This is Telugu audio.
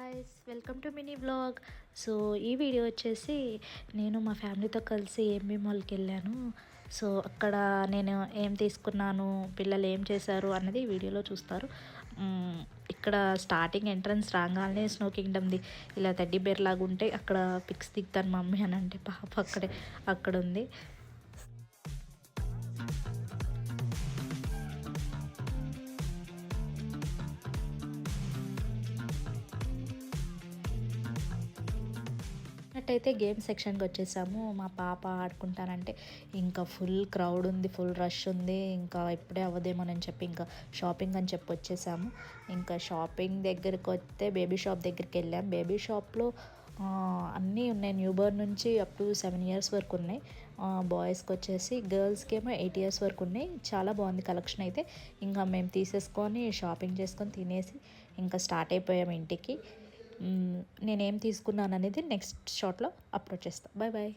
Guys, welcome to mini vlog. So ఈ వీడియో వచ్చేసి నేను మా ఫ్యామిలీతో కలిసి ఎంబీ మాల్కి వెళ్ళాను. సో అక్కడ నేను ఏం తీసుకున్నాను, పిల్లలు ఏం చేశారు అన్నది ఈ వీడియోలో చూస్తారు. ఇక్కడ స్టార్టింగ్ ఎంట్రన్స్ రాగానే స్నో కింగ్డమ్ది ఇలా టెడ్డీ బేర్ లాగా ఉంటే అక్కడ పిక్స్ దిగుతాను మమ్మీ అని అంటే పాప అక్కడ ఉంది. అయితే గేమ్ సెక్షన్కి వచ్చేసాము. మా పాప ఆడుకుంటానంటే ఇంకా ఫుల్ క్రౌడ్ ఉంది, ఫుల్ రష్ ఉంది. ఇంకా ఇప్పుడే అవ్వదేమోనని చెప్పి ఇంకా షాపింగ్ అని చెప్పి వచ్చేసాము. ఇంకా షాపింగ్ దగ్గరికి వస్తే బేబీ షాప్ దగ్గరికి వెళ్ళాం. బేబీ షాప్లో అన్నీ ఉన్నాయి, న్యూ బోర్న్ నుంచి అప్ టు 7 years వరకు ఉన్నాయి. బాయ్స్కి వచ్చేసి, గర్ల్స్కి ఏమో 8 years వరకు ఉన్నాయి. చాలా బాగుంది కలెక్షన్ అయితే. ఇంకా మేము తీసేసుకొని షాపింగ్ చేసుకొని తినేసి ఇంకా స్టార్ట్ అయిపోయాము ఇంటికి. నేనేం తీసుకున్నాను అనేది నెక్స్ట్ షాట్లో అప్లోడ్ చేస్తాను. Bye bye.